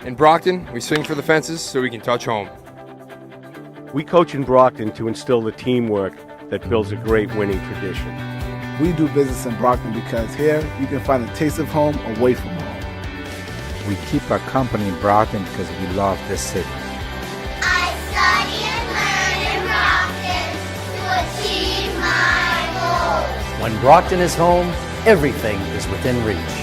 In Brockton, we swing for the fences so we can touch home. We coach in Brockton to instill the teamwork that builds a great winning tradition. We do business in Brockton because here you can find a taste of home away from home. We keep our company in Brockton because we love this city. I study and learn in Brockton to achieve my goals. When Brockton is home, everything is within reach.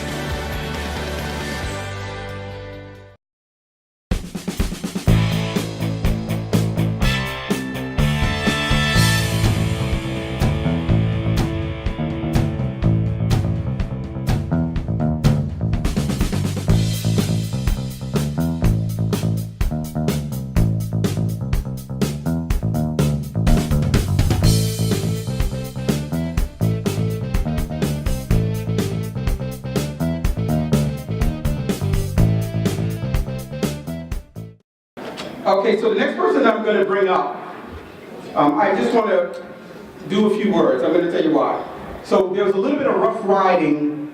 Okay, so the next person I'm going to bring up, I just want to do a few words. I'm going to tell you why. So there was a little bit of rough riding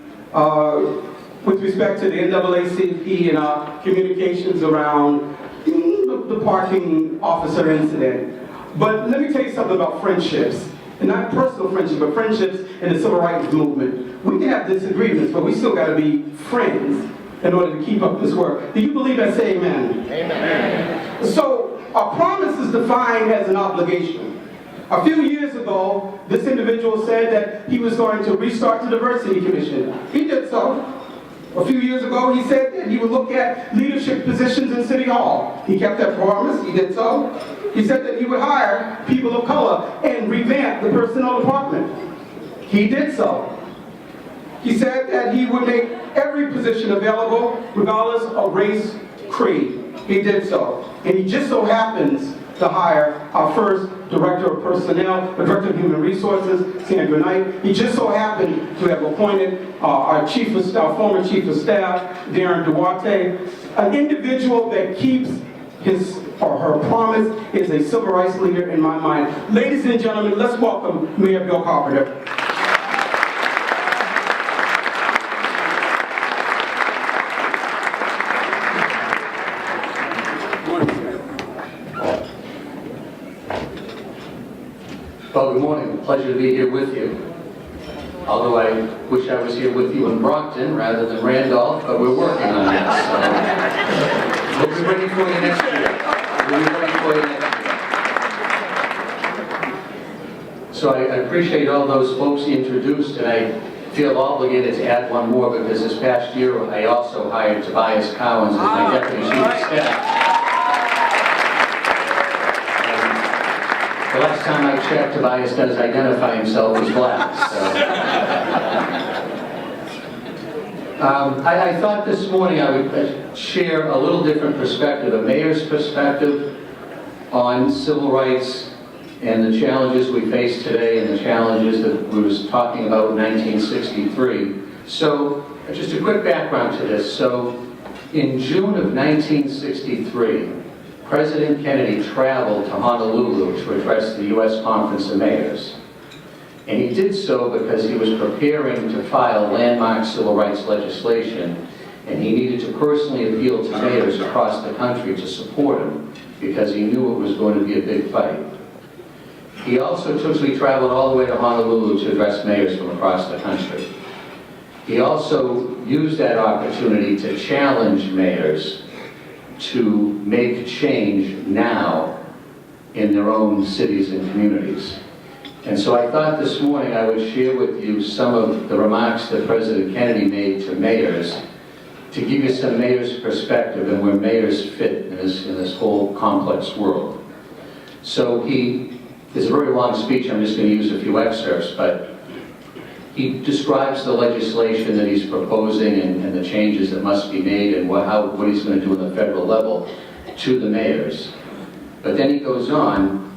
with respect to the NAACP and our communications around the parking officer incident. But let me tell you something about friendships. And not personal friendships, but friendships in the civil rights movement. We can have disagreements, but we still got to be friends in order to keep up this work. Do you believe that? Say amen. Amen. So a promise is defined as an obligation. A few years ago, this individual said that he was going to restart the Diversity Commission. He did so. A few years ago, he said that he would look at leadership positions in City Hall. He kept that promise. He did so. He said that he would hire people of color and revamp the personnel department. He did so. He said that he would make every position available, regardless of race, creed. He did so. And he just so happens to hire our first Director of Personnel, the Director of Human Resources, Sandra Knight. He just so happened to have appointed our former Chief of Staff, Darren Duarte, an individual that keeps his or her promise, is a civil rights leader in my mind. Ladies and gentlemen, let's welcome Mayor Bill Carpenter. Well, good morning. Pleasure to be here with you. Although I wish I was here with you in Brockton rather than Randolph, but we're working on that. So we'll be ready for you next year. We'll be ready for you next year. So I appreciate all those folks you introduced, and I feel obligated to add one more because this past year I also hired Tobias Cowens as my Deputy Chief of Staff. The last time I checked, Tobias does identify himself as black. So. I thought this morning I would share a little different perspective, a mayor's perspective on civil rights and the challenges we face today and the challenges that we was talking about in 1963. So, just a quick background to this. So, in June of 1963, President Kennedy traveled to Honolulu to address the U.S. Conference of Mayors. And he did so because he was preparing to file landmark civil rights legislation, and he needed to personally appeal to mayors across the country to support him because he knew it was going to be a big fight. He also traveled all the way to Honolulu to address mayors from across the country. He also used that opportunity to challenge mayors to make change now in their own cities and communities. And so I thought this morning I would share with you some of the remarks that President Kennedy made to mayors to give you some mayor's perspective and where mayors fit in this whole complex world. So it's a very long speech, I'm just going to use a few excerpts, but he describes the legislation that he's proposing and the changes that must be made and what he's going to do on the federal level to the mayors. But then he goes on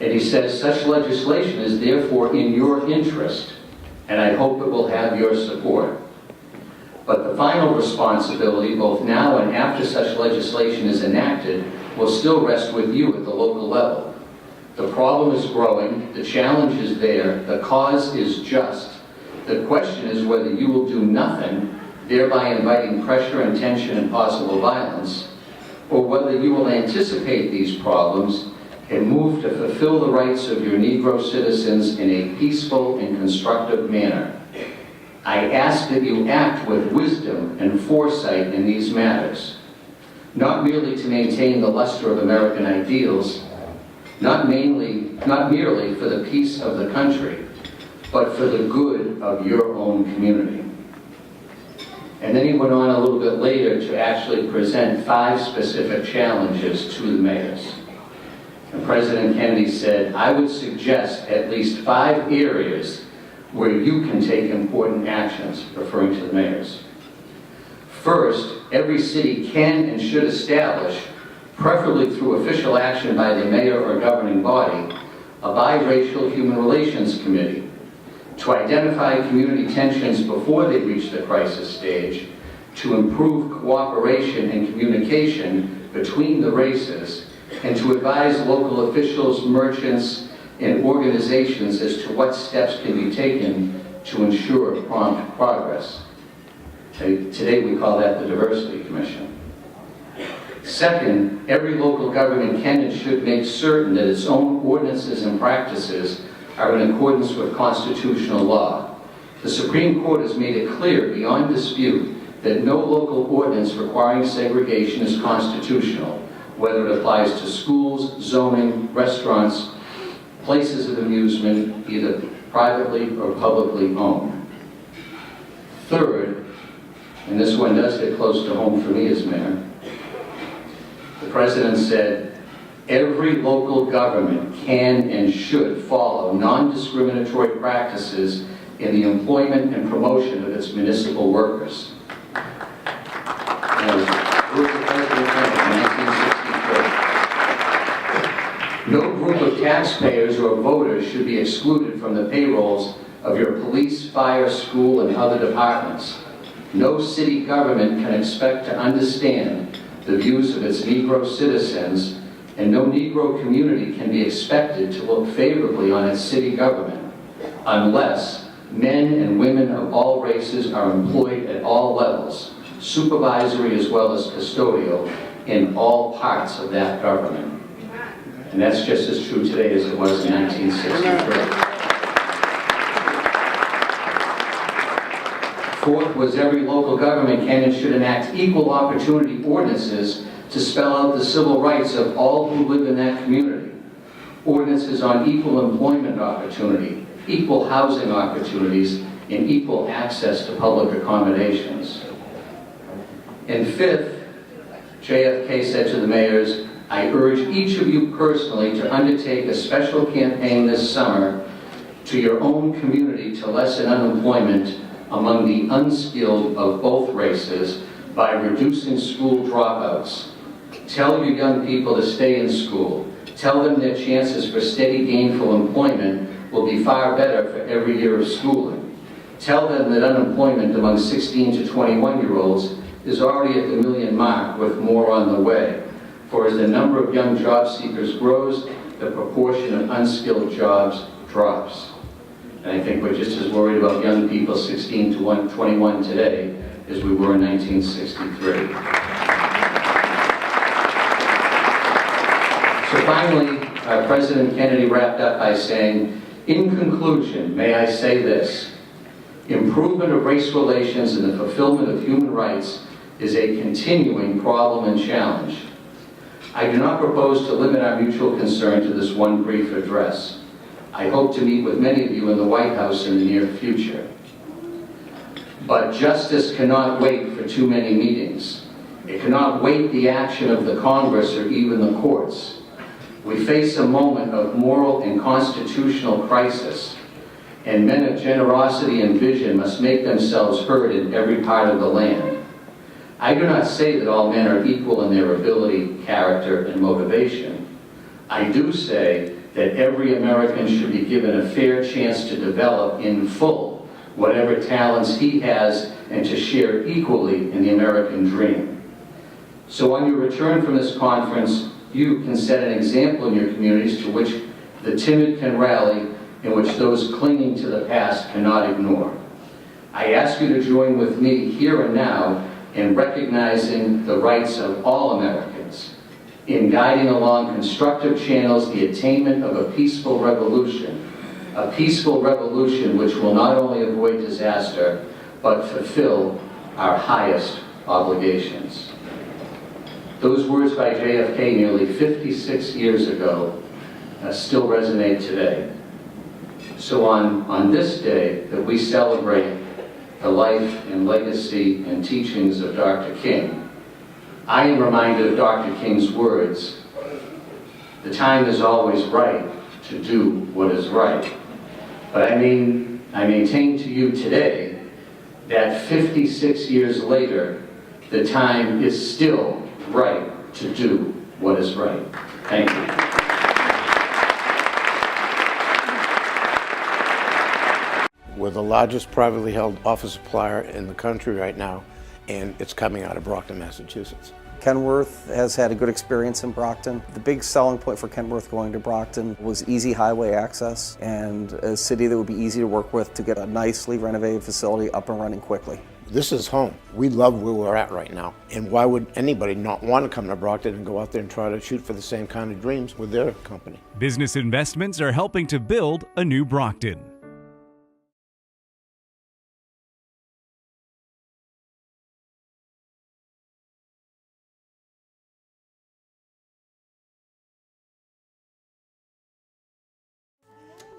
and he says, such legislation is therefore in your interest, and I hope it will have your support. But the final responsibility, both now and after such legislation is enacted, will still rest with you at the local level. The problem is growing, the challenge is there, the cause is just. The question is whether you will do nothing thereby inviting pressure and tension and possible violence, or whether you will anticipate these problems and move to fulfill the rights of your Negro citizens in a peaceful and constructive manner. I ask that you act with wisdom and foresight in these matters, not merely to maintain the luster of American ideals, not merely for the peace of the country, but for the good of your own community. And then he went on a little bit later to actually present 5 specific challenges to the mayors. And President Kennedy said, I would suggest at least 5 areas where you can take important actions, referring to the mayors. First, every city can and should establish, preferably through official action by the mayor or governing body, a biracial human relations committee to identify community tensions before they reach the crisis stage, to improve cooperation and communication between the races, and to advise local officials, merchants, and organizations as to what steps can be taken to ensure prompt progress. Today we call that the Diversity Commission. Second, every local government can and should make certain that its own ordinances and practices are in accordance with constitutional law. The Supreme Court has made it clear beyond dispute that no local ordinance requiring segregation is constitutional, whether it applies to schools, zoning, restaurants, places of amusement, either privately or publicly owned. Third, and this one does hit close to home for me as mayor, the President said, every local government can and should follow non-discriminatory practices in the employment and promotion of its municipal workers. No group of taxpayers or voters should be excluded from the payrolls of your police, fire, school, and other departments. No city government can expect to understand the views of its Negro citizens, and no Negro community can be expected to look favorably on its city government unless men and women of all races are employed at all levels, supervisory as well as custodial, in all parts of that government. And that's just as true today as it was in 1963. Fourth was every local government can and should enact equal opportunity ordinances to spell out the civil rights of all who live in that community. Ordinances on equal employment opportunity, equal housing opportunities, and equal access to public accommodations. And fifth, JFK said to the mayors, I urge each of you personally to undertake a special campaign this summer to your own community to lessen unemployment among the unskilled of both races by reducing school dropouts. Tell your young people to stay in school. Tell them their chances for steady gainful employment will be far better for every year of schooling. Tell them that unemployment among 16 to 21-year-olds is already at the million mark with more on the way. For as the number of young job seekers grows, the proportion of unskilled jobs drops. And I think we're just as worried about young people 16 to 21 today as we were in 1963. So finally, President Kennedy wrapped up by saying, in conclusion, may I say this, improvement of race relations and the fulfillment of human rights is a continuing problem and challenge. I do not propose to limit our mutual concern to this one brief address. I hope to meet with many of you in the White House in the near future. But justice cannot wait for too many meetings. It cannot wait the action of the Congress or even the courts. We face a moment of moral and constitutional crisis, and men of generosity and vision must make themselves heard in every part of the land. I do not say that all men are equal in their ability, character, and motivation. I do say that every American should be given a fair chance to develop in full whatever talents he has and to share equally in the American dream. So on your return from this conference, you can set an example in your communities to which the timid can rally and which those clinging to the past cannot ignore. I ask you to join with me here and now in recognizing the rights of all Americans, in guiding along constructive channels the attainment of a peaceful revolution which will not only avoid disaster, but fulfill our highest obligations. Those words by JFK nearly 56 years ago still resonate today. So on this day that we celebrate the life and legacy and teachings of Dr. King, I am reminded of Dr. King's words, "The time is always right to do what is right." But I maintain to you today that 56 years later, the time is still right to do what is right. Thank you. We're the largest privately held office supplier in the country right now, and it's coming out of Brockton, Massachusetts. Kenworth has had a good experience in Brockton. The big selling point for Kenworth going to Brockton was easy highway access and a city that would be easy to work with to get a nicely renovated facility up and running quickly. This is home. We love where we're at right now. And why would anybody not want to come to Brockton and go out there and try to shoot for the same kind of dreams with their company? Business investments are helping to build a new Brockton.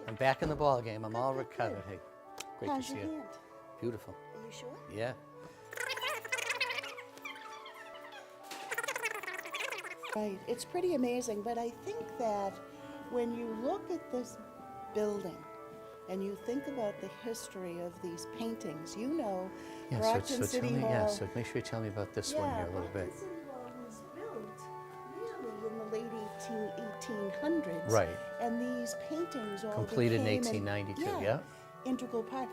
I'm back in the ball game. I'm all recovered. Hey, great to see you. Hand? Beautiful. Are you sure? Yeah. Right. It's pretty amazing, but I think that when you look at this building and you think about the history of these paintings, you know, Yeah, Brockton so City tell me, Hall. yeah, so make sure you tell me about this one here a little bit. Brockton City Hall was built really in the late 1800s. Right. And these paintings all Completed in became 1892, yeah. integral part.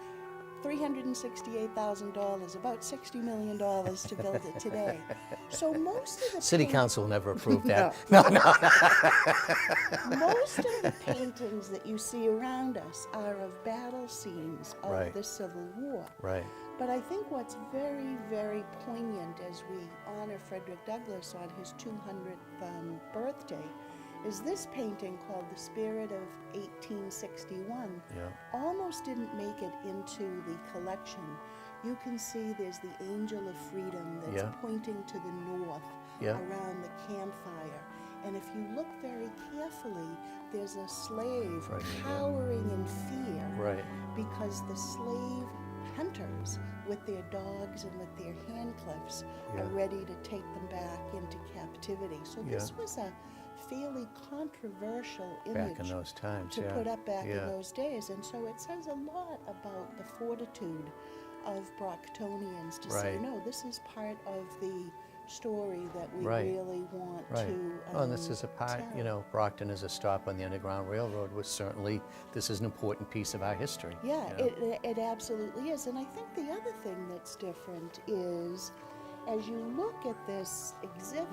$368,000, about $60 million to build it today. So most of the City Council will never approve that. No. Most of the paintings that you see around us are of battle scenes of Right. the Civil War. Right. But I think what's very, very poignant as we honor Frederick Douglass on his 200th birthday is this painting called The Spirit of 1861. Yeah. Almost didn't make it into the collection. You can see there's the Angel of Freedom that's Yeah. pointing to the north Yeah. around the campfire. And if you look very carefully, there's a slave Right, yeah. cowering in fear Right. because the slave hunters with their dogs and with their hand clips Yeah. are ready to take them back into captivity. So this Yeah. was a fairly controversial Back image in those times, to yeah. put up back in Yeah. those days. And so it says a lot about the fortitude of Brocktonians to say, Right. no, this is part of the story that we Right. really want Right. to Well, and this is a part, tell. you know, Brockton is a stop on the Underground Railroad, was certainly, this is an important piece of our history. Yeah, you know? it absolutely is. And I think the other thing that's different is, as you look at this exhibit,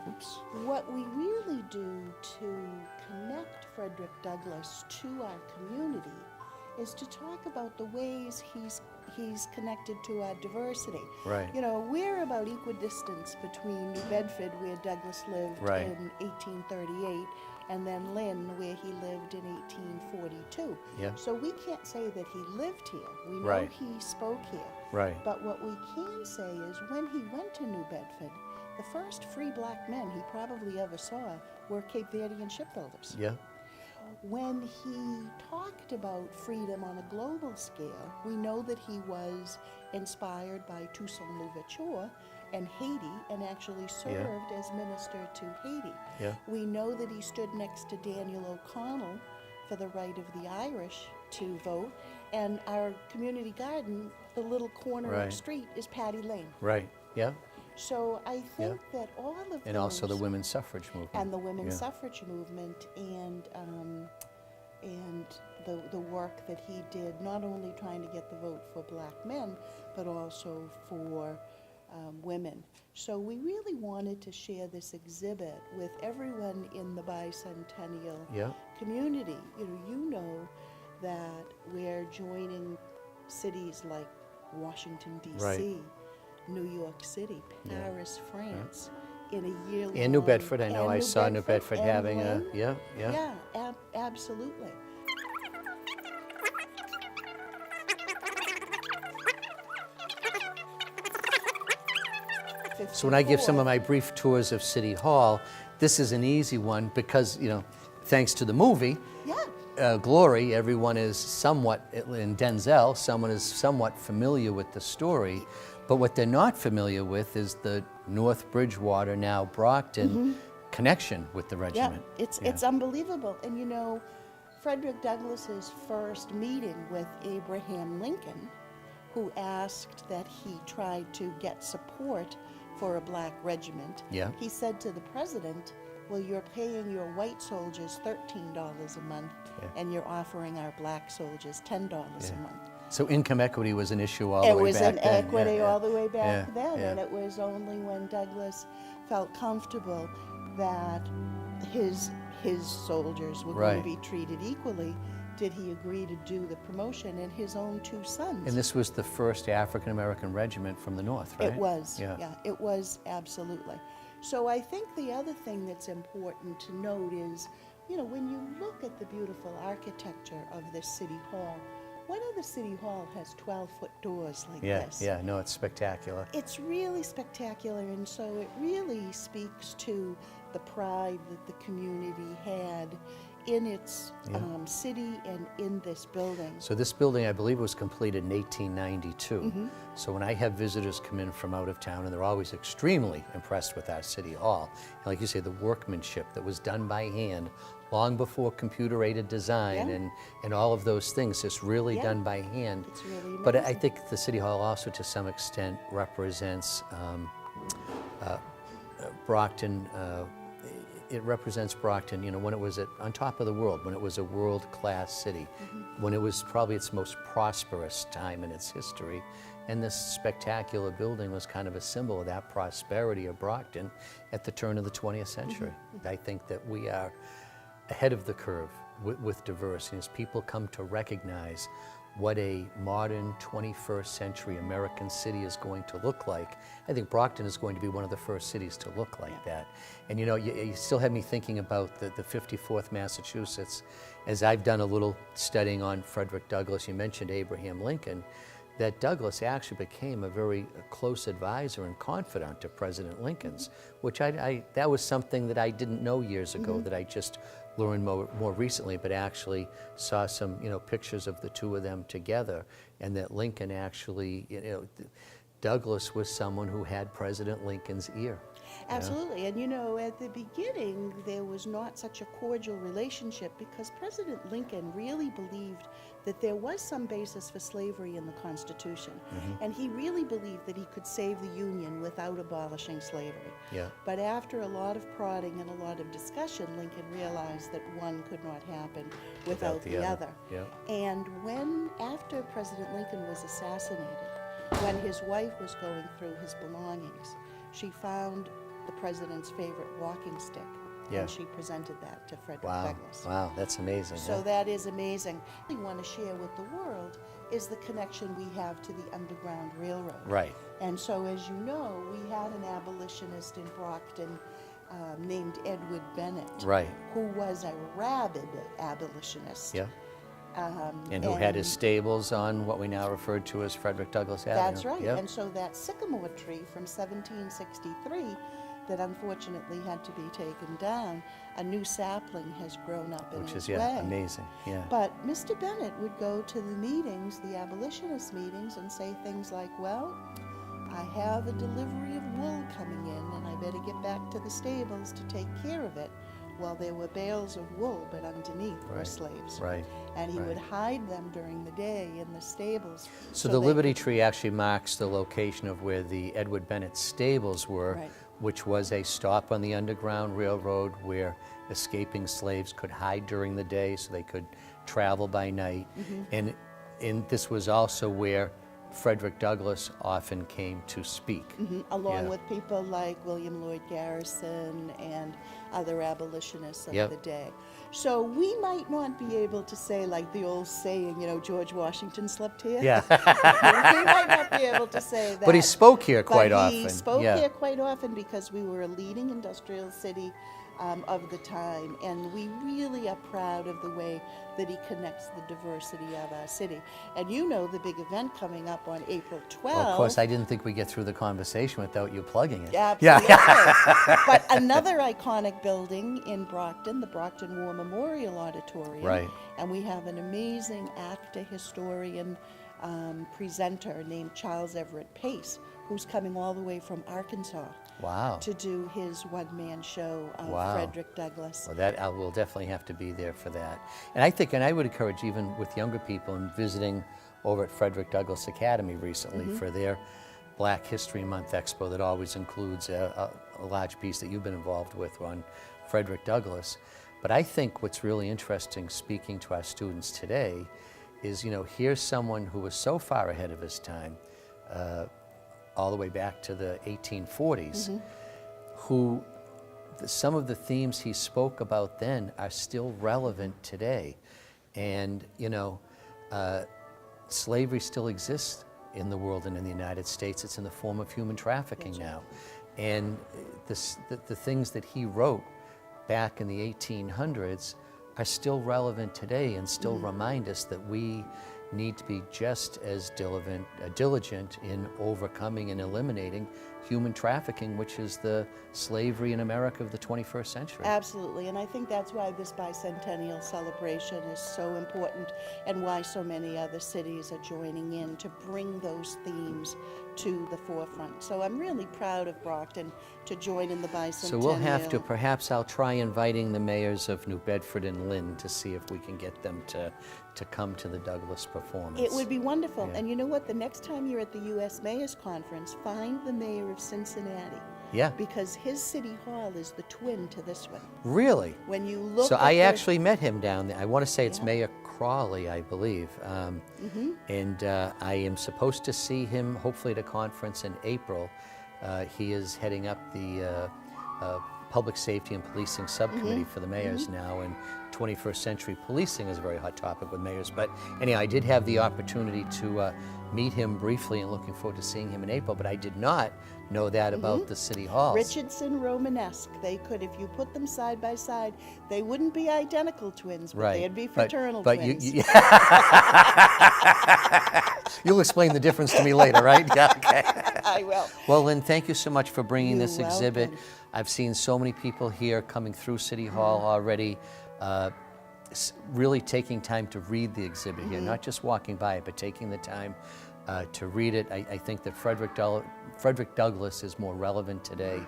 Oops. what we really do to connect Frederick Douglass to our community is to talk about the ways he's connected to our diversity. Right. You know, we're about equidistant between New Bedford, where Douglass lived Right. in 1838, and then Lynn, where he lived in 1842. Yeah. So we can't say that he lived here. We know Right. he spoke here. Right. But what we can say is when he went to New Bedford, the first free black men he probably ever saw were Cape Verdean shipbuilders. Yeah. When he talked about freedom on a global scale, we know that he was inspired by Toussaint Louverture and Haiti, and actually served as minister to Haiti. Yeah. We know that he stood next to Daniel O'Connell for the right of the Irish to vote, and our community garden, the little corner of Right. the street, is Patty Lane. Right. Yeah. So I think that all of And also the those- women's suffrage movement. and the women's Yeah. suffrage movement and the work that he did, not only trying to get the vote for black men, but also for women. So we really wanted to share this exhibit with everyone in the bicentennial Yeah. community. You know that we're joining cities like Washington, D.C., Right. New York City, Yeah. Paris, France, in a year long. And New Bedford, I know and I saw New Bedford and having a, Lynn. yeah. Yeah, absolutely. So when I give some of my brief tours of City Hall, this is an easy one because, you know, thanks to the movie, Glory, everyone is somewhat, in Denzel, someone is somewhat familiar with the story, but what they're not familiar with is the North Bridgewater, now Brockton, connection with the regiment. Yeah, it's unbelievable. And you know, Frederick Douglass's first meeting with Abraham Lincoln, who asked that he try to get support for a black regiment, Yeah. he said to the president, well, you're paying your white soldiers $13 a month, and you're offering our black soldiers $10 a month. So income equity was an issue all the way back then. It was an equity all the way back Yeah, then, yeah. and it was only when Douglass felt comfortable that his soldiers were going to be treated equally did he agree to do the promotion, and his own two sons. And this was the first African-American regiment from the North, right? It was, yeah, it was absolutely. So I think the other thing that's important to note is, you know, when you look at the beautiful architecture of this City Hall, what other City Hall has 12-foot doors like this? Yeah, no, it's spectacular. It's really spectacular, and so it really speaks to the pride that the community had in its city and in this building. So this building, I believe, was completed in 1892. So when I have visitors come in from out of town, and they're always extremely impressed with our City Hall, and like you say, the workmanship that was done by hand long before computer-aided design and all of those things, just really done by hand. It's really amazing. But I think the City Hall also, to some extent, represents Brockton. It represents Brockton, you know, when it was on top of the world, when it was a world-class city, when it was probably its most prosperous time in its history. And this spectacular building was kind of a symbol of that prosperity of Brockton at the turn of the 20th century. I think that we are ahead of the curve with diversity as people come to recognize what a modern 21st century American city is going to look like. I think Brockton is going to be one of the first cities to look like that. And you know, you still have me thinking about the 54th Massachusetts. As I've done a little studying on Frederick Douglass, you mentioned Abraham Lincoln, that Douglass actually became a very close advisor and confidant of President Lincoln's, which that was something that I didn't know years ago, that I just learned more recently, but actually saw some, you know, pictures of the two of them together, and that Lincoln actually, you know, Douglass was someone who had President Lincoln's ear. Absolutely, and you know, at the beginning, there was not such a cordial relationship because President Lincoln really believed that there was some basis for slavery in the Constitution, and he really believed that he could save the Union without abolishing slavery. But after a lot of prodding and a lot of discussion, Lincoln realized that one could not happen without the other. And after President Lincoln was assassinated, when his wife was going through his belongings, she found the president's favorite walking stick, and she presented that to Frederick Douglass. Wow, that's amazing. So that is amazing. What we want to share with the world is the connection we have to the Underground Railroad. Right. And so, as you know, we had an abolitionist in Brockton named Edward Bennett, who was a rabid abolitionist. And who had his stables on what we now refer to as Frederick Douglass Avenue. That's right. And so that sycamore tree from 1763 that unfortunately had to be taken down, a new sapling has grown up in its way. Which is, amazing. But Mr. Bennett would go to the meetings, the abolitionist meetings, and say things like, well, I have a delivery of wool coming in, and I better get back to the stables to take care of it. Well, there were bales of wool, but underneath were slaves. And he would hide them during the day in the stables. So the Liberty Tree actually marks the location of where the Edward Bennett stables were, which was a stop on the Underground Railroad where escaping slaves could hide during the day so they could travel by night. And this was also where Frederick Douglass often came to speak. Along Yeah. with people like William Lloyd Garrison and other abolitionists of Yep. the day. So we might not be able to say, like the old saying, you know, George Washington slept here. Yeah. We might not be able to say that. But he spoke here quite But often. he spoke Yeah. here quite often because we were a leading industrial city of the time, and we really are proud of the way that he connects the diversity of our city. And you know the big event coming up on April 12th. Well, of course, I didn't think we'd get through the conversation without you plugging it. Absolutely. But another iconic building in Brockton, the Brockton War Memorial Auditorium. Right. And we have an amazing actor, historian, presenter named Charles Everett Pace, who's coming all the way from Arkansas Wow. to do his one-man show of Wow. Frederick Douglass. Well, that I will definitely have to be there for that. And I think, and I would encourage even with younger people in visiting over at Frederick Douglass Academy recently for their Black History Month Expo that always includes a large piece that you've been involved with on Frederick Douglass. But I think what's really interesting speaking to our students today is, you know, here's someone who was so far ahead of his time, all the way back to the 1840s, who some of the themes he spoke about then are still relevant today. And, you know, slavery still exists in the world and in the United States. It's in the form of human trafficking now. And the things that he wrote back in the 1800s are still relevant today and still remind us that we need to be just as diligent in overcoming and eliminating human trafficking, which is the slavery in America of the 21st century. Absolutely, and I think that's why this bicentennial celebration is so important and why so many other cities are joining in to bring those themes to the forefront. So I'm really proud of Brockton to join in the bicentennial. So we'll have to, perhaps I'll try inviting the mayors of New Bedford and Lynn to see if we can get them to come to the Douglass performance. It would be wonderful. Yeah. And you know what? The next time you're at the U.S. Mayor's Conference, find the mayor of Cincinnati. Yeah. Because his city hall is the twin to this one. Really? When you look So at I the- actually met him down there. I want to say it's Mayor Crawley, I believe. And I am supposed to see him hopefully at a conference in April. He is heading up the Public Safety and Policing Subcommittee for the mayors now, and 21st century policing is a very hot topic with mayors. But anyhow, I did have the opportunity to meet him briefly and looking forward to seeing him in April, but I did not know that about the city halls. Richardson Romanesque. They could, if you put them side by side, they wouldn't be identical twins, but they'd be fraternal twins. You'll explain the difference to me later, right? Yeah, okay. I will. Well, Lynn, thank you so much for bringing You're this exhibit. welcome. I've seen so many people here coming through City Hall already, really taking time to read the exhibit here, not just walking by it, but taking the time to read it. I think that Frederick Douglass is more relevant today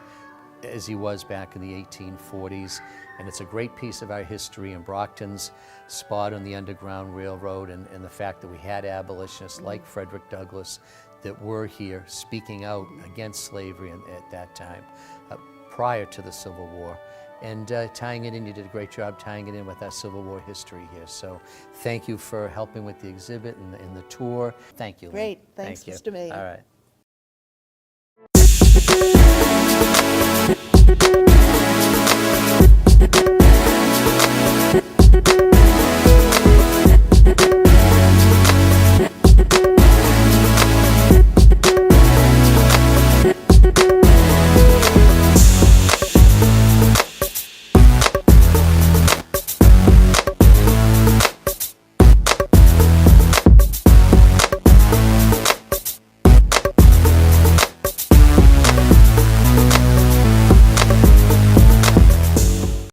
as he was back in the 1840s, and it's a great piece of our history, and Brockton's spot on the Underground Railroad, and the fact that we had abolitionists like Frederick Douglass that were here speaking out against slavery at that time, prior to the Civil War. And tying it in, you did a great job tying it in with our Civil War history here. So thank you for helping with the exhibit and the tour. Thank you, Lynn. Great. Thanks, Thank you. Mr. Mayor. All right.